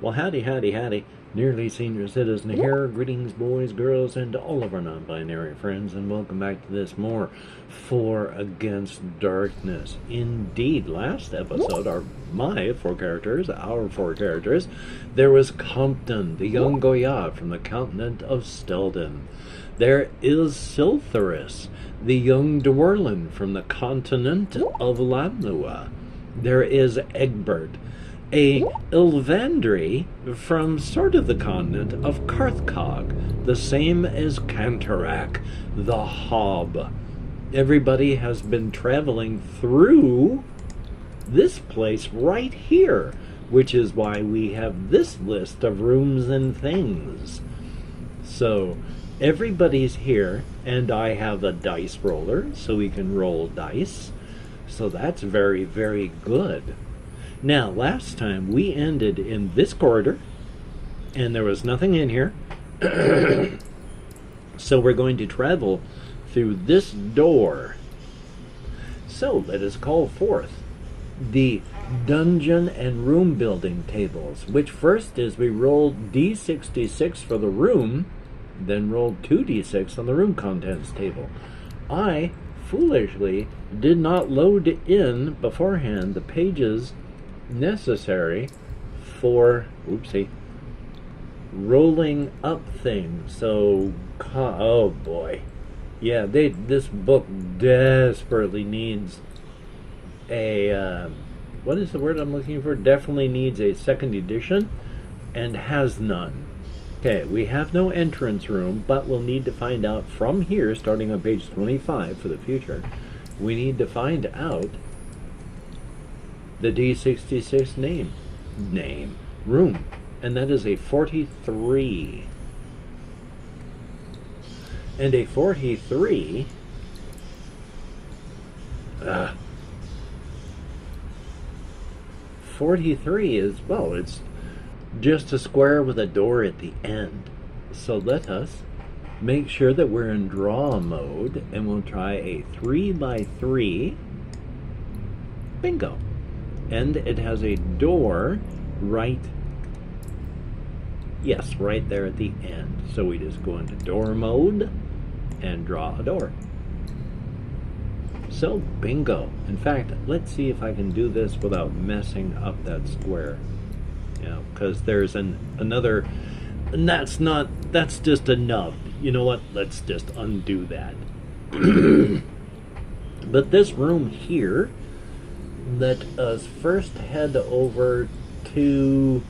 Well, howdy, howdy, howdy. Nearly senior citizen here. Greetings, boys, girls, and all of our non-binary friends, and welcome back to this more For Against Darkness. Indeed, last episode, our four characters, there was Compton, the young Goya from the continent of Stelden. There is Siltherus, the young Dwarlin from the continent of Lamnua. There is Egbert, a Ilvandri from sort of the continent of Karthkog, the same as Cantorak, the Hob. Everybody has been traveling through this place right here, which is why we have this list of rooms and things. So, everybody's here, and I have a dice roller, so we can roll dice. So that's very, very good. Now, last time we ended in this corridor, and there was nothing in here. So we're going to travel through this door. So let us call forth the dungeon and room building tables, which first is we rolled D66 for the room, then rolled 2D6 on the room contents table. I foolishly did not load in beforehand the pages necessary for rolling up things. So oh boy, yeah, this book desperately needs a what is the word I'm looking for? Definitely needs a second edition, and has none. Okay, we have no entrance room, but we'll need to find out from here, starting on page 25 for the future. We need to find out the D66 room, and that is a 43. And a 43 43 is, well, it's just a square with a door at the end. So let us make sure that we're in draw mode, and we'll try a 3x3. Bingo. And it has a door right there at the end. So we just go into door mode and draw a door. So bingo. In fact, let's see if I can do this without messing up that square. Because there's another, and that's just enough. You know what? Let's just undo that. But this room here, let us first head over to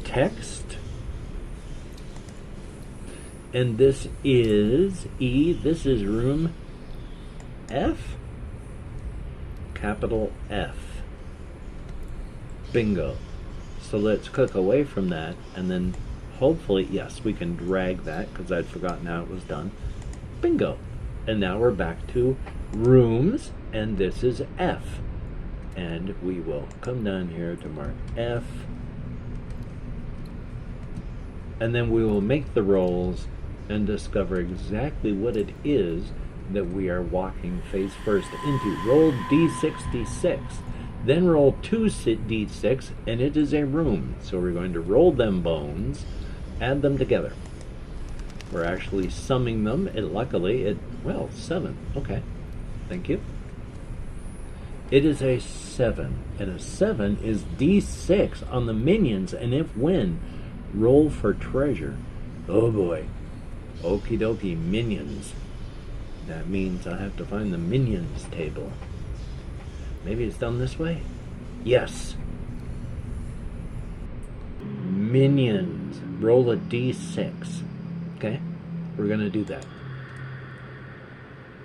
text. And this is this is room F, capital F. Bingo. So let's click away from that, and then hopefully, yes, we can drag that because I'd forgotten how it was done. Bingo. And now we're back to rooms, and this is F. And we will come down here to mark F. And then we will make the rolls and discover exactly what it is that we are walking face first into. Roll D66. Then roll 2d6, and it is a room. So we're going to roll them bones, add them together. We're actually summing them, and luckily, 7. Okay, thank you. It is a 7, and a 7 is d6 on the minions, and if win, roll for treasure. Oh boy. Okie dokie, minions. That means I have to find the minions table. Maybe it's down this way? Yes. Minions. Roll a d6. Okay, we're going to do that.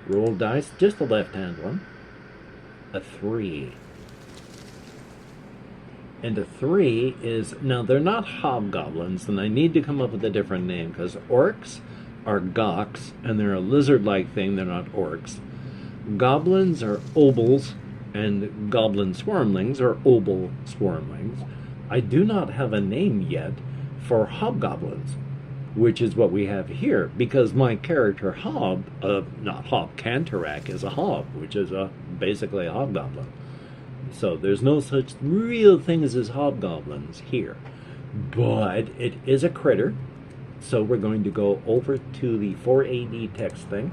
Roll dice, just the left-hand one. A 3. And a 3 is, now they're not hobgoblins, and I need to come up with a different name, because orcs are goks, and they're a lizard-like thing, they're not orcs. Goblins are obols, and goblin swarmlings are obol swarmlings. I do not have a name yet for hobgoblins, which is what we have here, because my character Cantorak is a hob, which is basically a hobgoblin. So there's no such real things as hobgoblins here. But it is a critter. So we're going to go over to the 4AD text thing.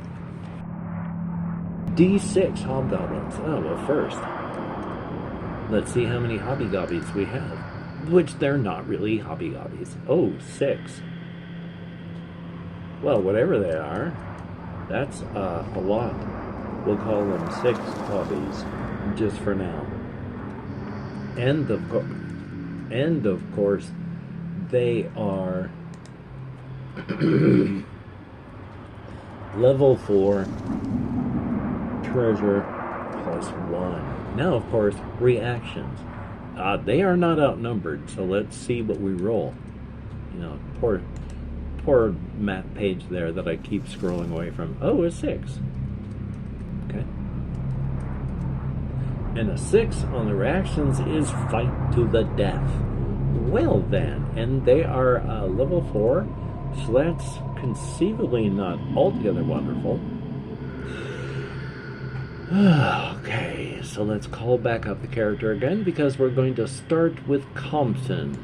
D6 hobgoblins. Oh, well, first, let's see how many hobbygobbies we have. Which they're not really hobbygobbies. Oh, 6. Well, whatever they are, that's a lot. We'll call them 6 hobbies, just for now. And of course, they are level 4 treasure +1. Now, of course, reactions. They are not outnumbered, so let's see what we roll. You know, poor map page there that I keep scrolling away from. Oh, a 6. Okay. And a 6 on the reactions is fight to the death. Well then, and they are level 4, so that's conceivably not altogether wonderful. Okay, so let's call back up the character again, because we're going to start with Compton.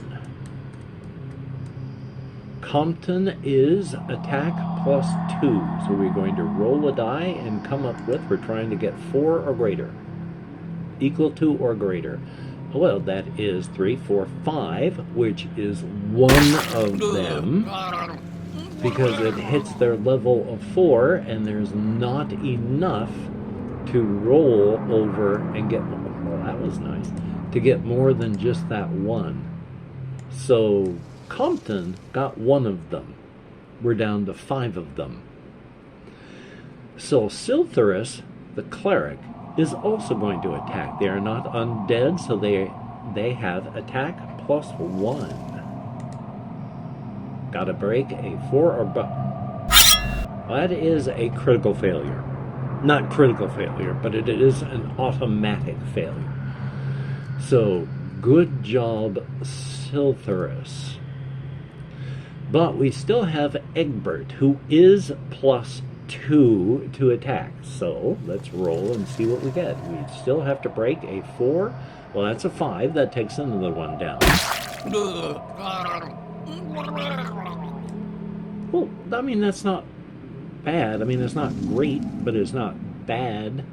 Compton is attack +2, so we're going to roll a die and come up with, we're trying to get 4 or greater. Equal to or greater. Well, that is 3, 4, 5, which is one of them, because it hits their level of 4, and there's not enough to roll over and get, well, that was nice, to get more than just that one. So Compton got one of them. We're down to 5 of them. So Silthurus, the cleric, is also going to attack. They are not undead, so they have attack +1. Gotta break a 4 or that is a critical failure. Not critical failure, but it is an automatic failure. So, good job, Silthurus. But we still have Egbert, who is +2 to attack. So, let's roll and see what we get. We still have to break a 4. Well, that's a 5. That takes another one down. Well, I mean, that's not bad. I mean, it's not great, but it's not bad.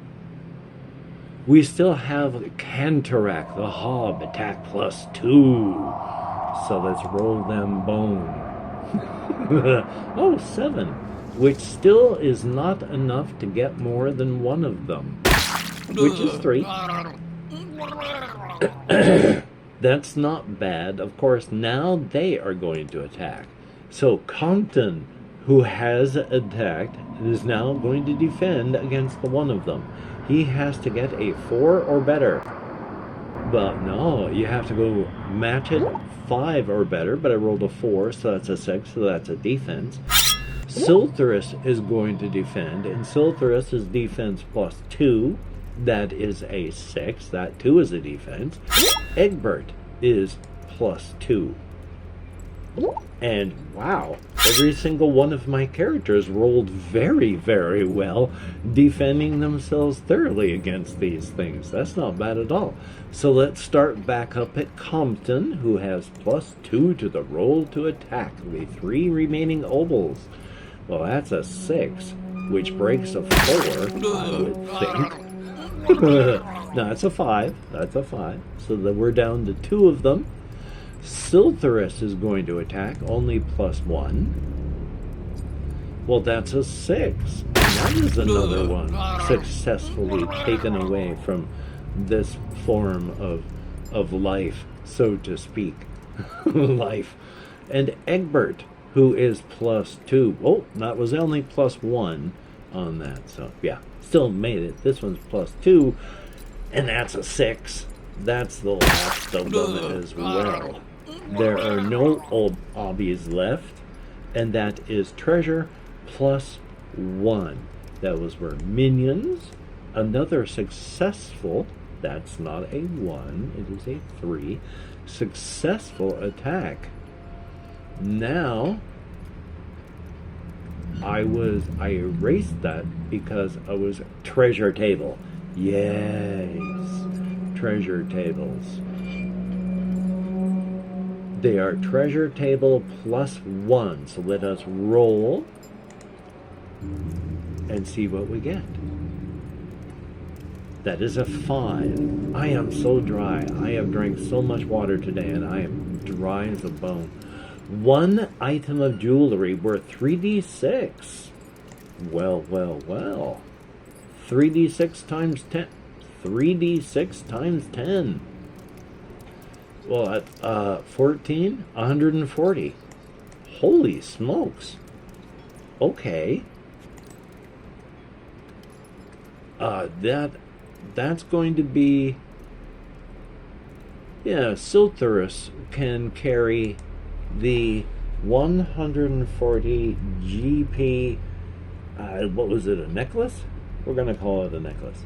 We still have Cantorak, the Hob, attack +2. So let's roll them bone. Oh, 7. Which still is not enough to get more than one of them. Which is 3. That's not bad. Of course, now they are going to attack. So Compton, who has attacked, is now going to defend against the one of them. He has to get a 4 or better. But no, you have to go match it 5 or better, but I rolled a 4, so that's a 6, so that's a defense. Silthurus is going to defend, and Silthurus is defense +2. That is a 6. That too is a defense. Egbert is +2. And wow, every single one of my characters rolled very, very well, defending themselves thoroughly against these things. That's not bad at all. So let's start back up at Compton, who has +2 to the roll to attack the 3 remaining obols. Well, that's a 6, which breaks a 4, I would think. No, it's a 5. That's a 5. So then we're down to 2 of them. Silthurus is going to attack, only +1. Well, that's a 6. And that is another one successfully taken away from this form of life, so to speak. Life. And Egbert, who is +2. Oh, that was only +1 on that. So, yeah, still made it. This one's +2, and that's a 6. That's the last of them as well. There are no old obbies left, and that is treasure +1. That was for minions. Another successful, that's not a 1, it is a 3, successful attack. Now, I erased that because I was treasure table. Yes. treasure tables. They are treasure table plus 1. So let us roll and see what we get. That is a 5. I am so dry. I have drank so much water today and I am dry as a bone. 1 item of jewelry worth 3d6. Well, well, well. 3d6 times 10. 3d6 times 10. Well, at 14, 140. Holy smokes. Okay. That's going to be... Yeah, Silthurus can carry the 140 GP... what was it, a necklace? We're going to call it a necklace.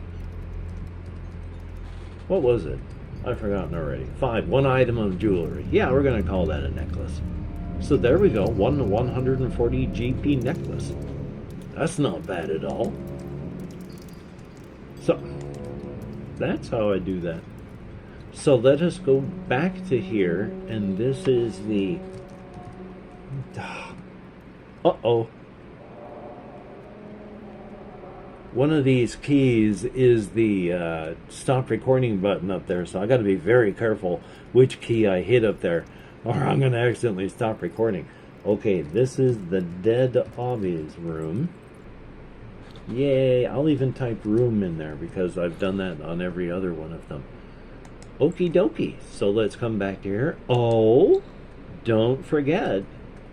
What was it? I've forgotten already. 5. 1 item of jewelry. Yeah, we're going to call that a necklace. So there we go. 140 GP necklace. That's not bad at all. So, that's how I do that. So let us go back to here, and this is the... Uh-oh. One of these keys is the stop recording button up there, so I got to be very careful which key I hit up there, or I'm going to accidentally stop recording. Okay, this is the Dead Obvious room. Yay, I'll even type room in there because I've done that on every other one of them. Okie dokie, so let's come back to here. Oh, don't forget,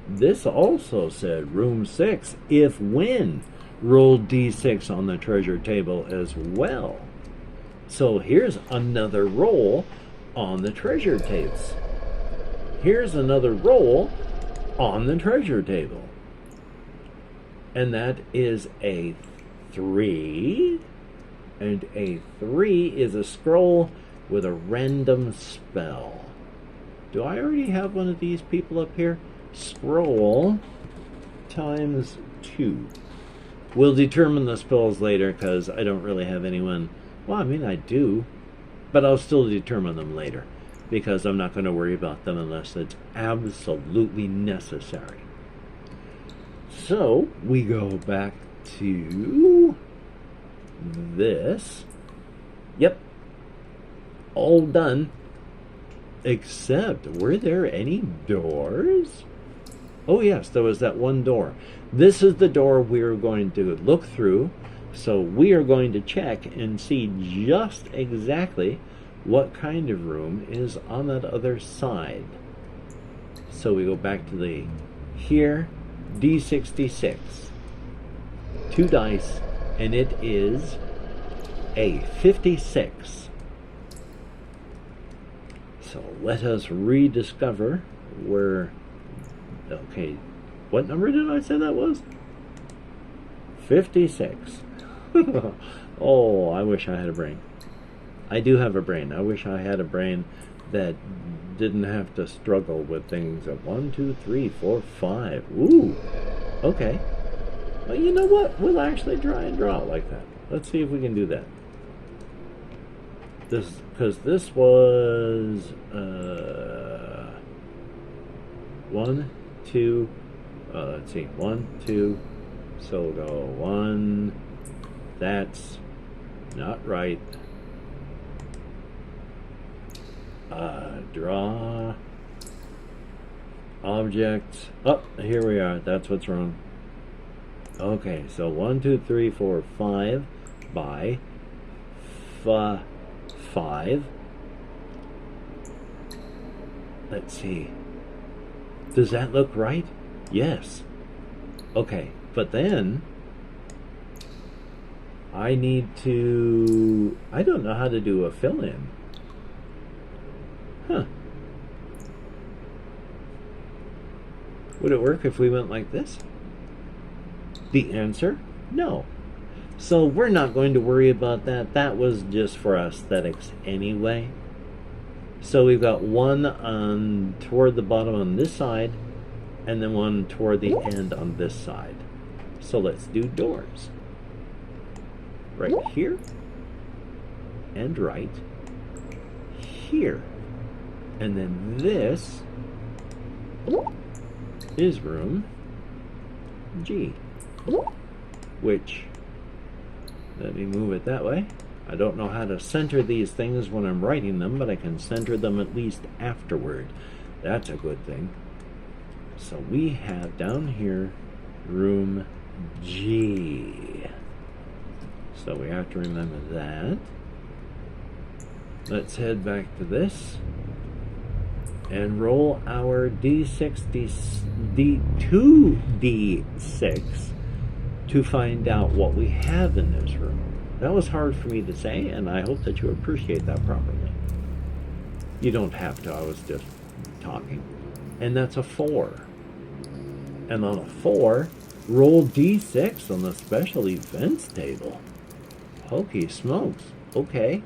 this also said room 6, if when. Roll d6 on the treasure table as well. So here's another roll on the treasure tables. Here's another roll on the treasure table. And that is a 3. And a 3 is a scroll with a random spell. Do I already have one of these people up here? Scroll times 2. We'll determine the spells later because I don't really have anyone. Well, I mean, I do, but I'll still determine them later because I'm not going to worry about them unless it's absolutely necessary. So we go back to this. Yep, all done. Except, were there any doors? Oh yes, there was that one door. This is the door we're going to look through. So we are going to check and see just exactly what kind of room is on that other side. So we go back to the here, D66. 2 dice, and it is a 56. So let us rediscover where... Okay, what number did I say that was? 56. Oh, I wish I had a brain. I do have a brain. I wish I had a brain that didn't have to struggle with things at 1, 2, 3, 4, 5. Ooh, okay. Well, you know what? We'll actually try and draw it like that. Let's see if we can do that. This, because this was 1, 2. Let's see, 1, 2. So we'll go 1. That's not right. Draw objects. Oh, here we are. That's what's wrong. Okay, so 1, 2, 3, 4, 5 by 5. Let's see. Does that look right? Yes. Okay, but then I need to... I don't know how to do a fill-in. Huh. Would it work if we went like this? The answer? No. So we're not going to worry about that. That was just for aesthetics anyway. So we've got one on toward the bottom on this side, and then one toward the end on this side. So let's do doors. Right here, and right, here. And then this is room G, which, let me move it that way. I don't know how to center these things when I'm writing them, but I can center them at least afterward. That's a good thing. So we have down here room G. So we have to remember that. Let's head back to this and roll our D2D6 to find out what we have in this room. That was hard for me to say, and I hope that you appreciate that properly. You don't have to, I was just talking. And that's a 4. And on a 4, roll D6 on the special events table. Hokey smokes. Okay.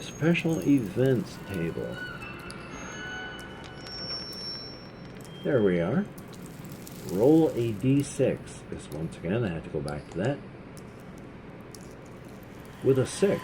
Special events table. There we are. Roll a D6. This once again, I had to go back to that. With a 6.